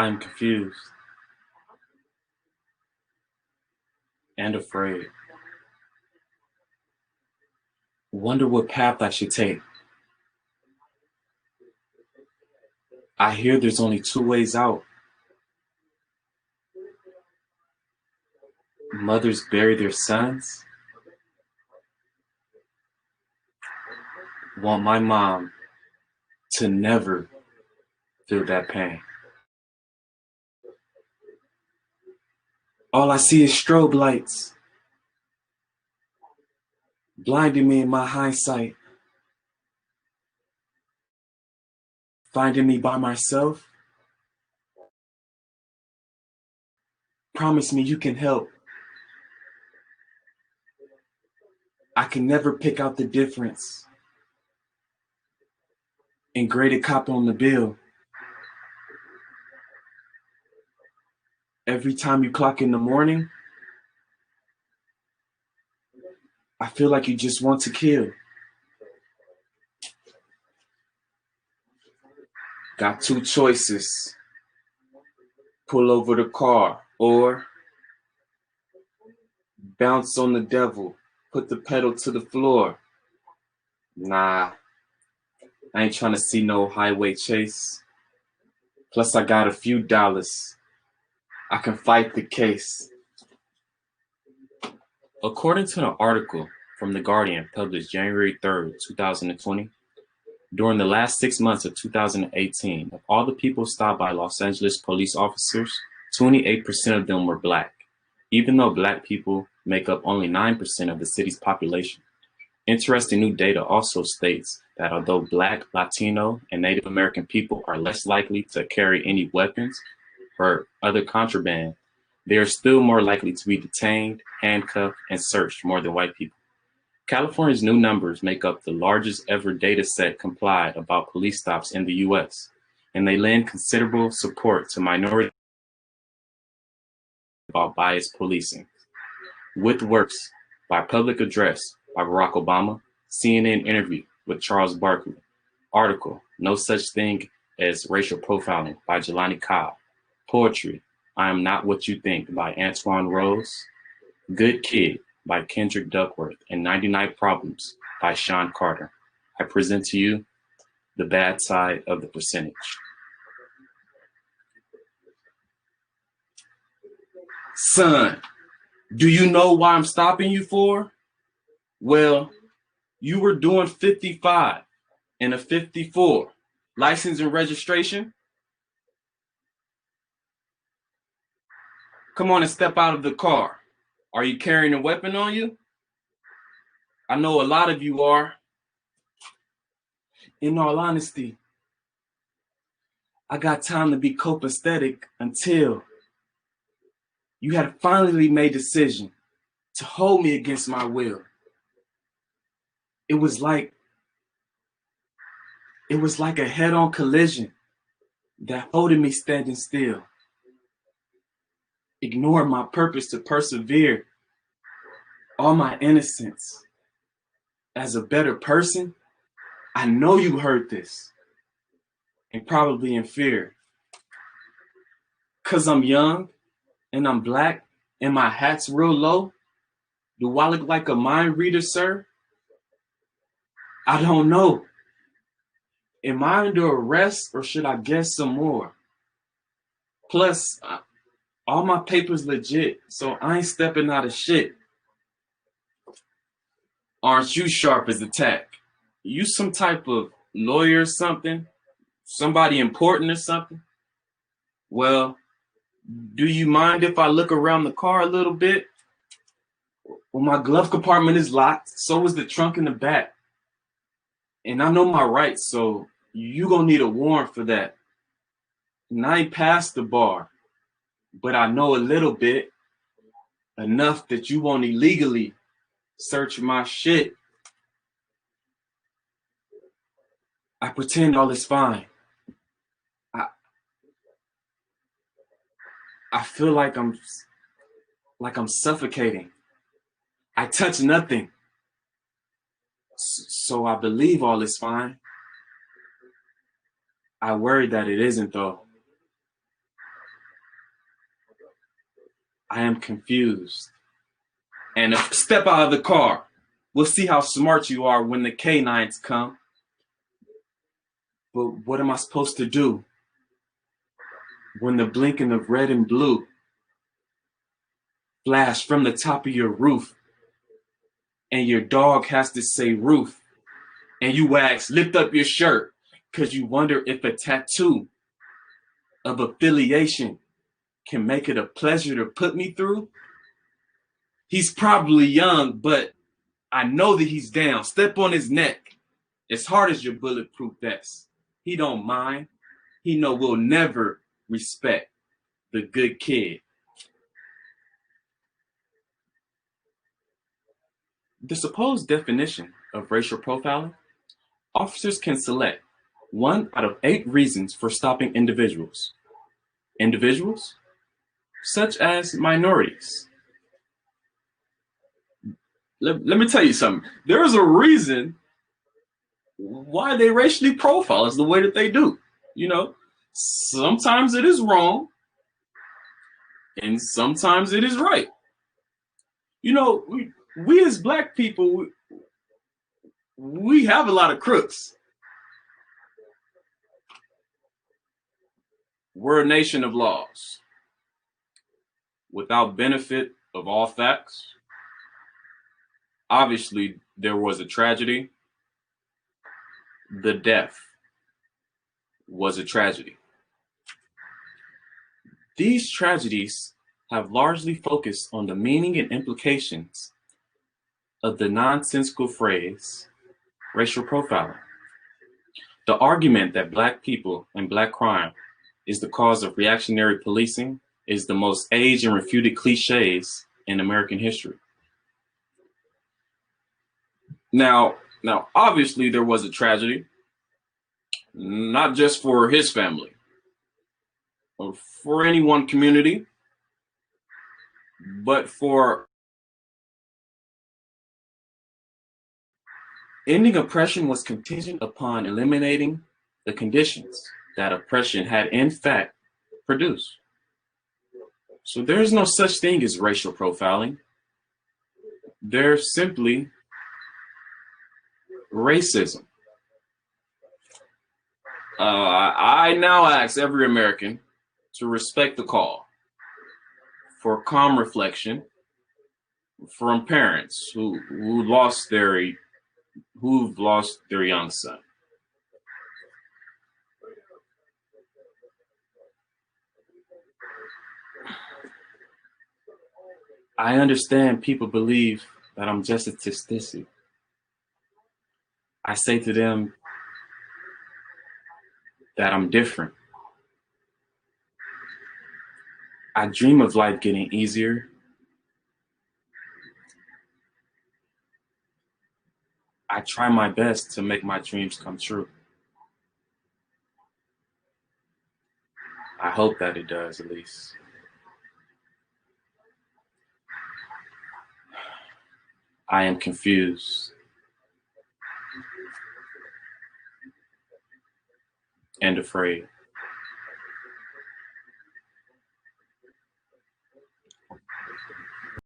I am confused and afraid. Wonder what path I should take. I hear there's only two ways out. Mothers bury their sons. Want my mom to never feel that pain. All I see is strobe lights, blinding me in my hindsight, finding me by myself. Promise me you can help. I can never pick out the difference in graded copy on the bill. Every time you clock in the morning, I feel like you just want to kill. Got two choices. Pull over the car or bounce on the devil, put the pedal to the floor. Nah, I ain't trying to see no highway chase. Plus I got a few dollars. I can fight the case. According to an article from The Guardian published January 3rd, 2020, during the last 6 months of 2018, of all the people stopped by Los Angeles police officers, 28% of them were Black, even though Black people make up only 9% of the city's population. Interesting new data also states that although Black, Latino, and Native American people are less likely to carry any weapons or other contraband, they are still more likely to be detained, handcuffed, and searched more than white people. California's new numbers make up the largest ever data set compiled about police stops in the U.S., and they lend considerable support to minorities about biased policing. With works by Public Address by Barack Obama, CNN interview with Charles Barkley, article No Such Thing as Racial Profiling by Jelani Cobb, poetry I Am Not What You Think by Antoine Rose, Good Kid by Kendrick Duckworth, and 99 Problems by Sean Carter. I present to you The Bad Side of the Percentage. Son, do you know why I'm stopping you for? Well, you were doing 55 and a 54. License and registration? Come on and step out of the car. Are you carrying a weapon on you? I know a lot of you are. In all honesty, I got time to be copacetic until you had finally made a decision to hold me against my will. It was like a head-on collision that holding me standing still. Ignoring my purpose to persevere, all my innocence. As a better person, I know you heard this, and probably in fear. 'Cause I'm young, and I'm Black, and my hat's real low. Do I look like a mind reader, sir? I don't know. Am I under arrest, or should I guess some more? Plus, all my papers legit, so I ain't stepping out of shit. Aren't you sharp as a tack? You some type of lawyer or something? Somebody important or something? Well, do you mind if I look around the car a little bit? Well, my glove compartment is locked, so is the trunk in the back. And I know my rights, so you gonna need a warrant for that. And I ain't past the bar, but I know a little bit, enough that you won't illegally search my shit. I pretend all is fine. I feel like I'm suffocating. I touch nothing. So I believe all is fine. I worry that it isn't though. I am confused. And step out of the car. We'll see how smart you are when the canines come. But what am I supposed to do when the blinking of red and blue flash from the top of your roof and your dog has to say roof and you ask, lift up your shirt because you wonder if a tattoo of affiliation can make it a pleasure to put me through? He's probably young, but I know that he's down. Step on his neck as hard as your bulletproof vest. He don't mind. He know we'll never respect the good kid. The supposed definition of racial profiling: officers can select 1 out of 8 reasons for stopping individuals. Individuals such as minorities. Let me tell you something. There is a reason why they racially profile us the way that they do. You know, sometimes it is wrong and sometimes it is right. You know, we as black people, we have a lot of crooks. We're a nation of laws. Without benefit of all facts, obviously there was a tragedy. The death was a tragedy. These tragedies have largely focused on the meaning and implications of the nonsensical phrase racial profiling. The argument that black people and black crime is the cause of reactionary policing is the most aged and refuted cliches in American history. Now, obviously there was a tragedy, not just for his family or for any one community, but for ending oppression was contingent upon eliminating the conditions that oppression had in fact produced. So there's no such thing as racial profiling. There's simply racism. I now ask every American to respect the call for calm reflection from parents who've lost their young son. I understand people believe that I'm just a statistic. I say to them that I'm different. I dream of life getting easier. I try my best to make my dreams come true. I hope that it does, at least. I am confused and afraid.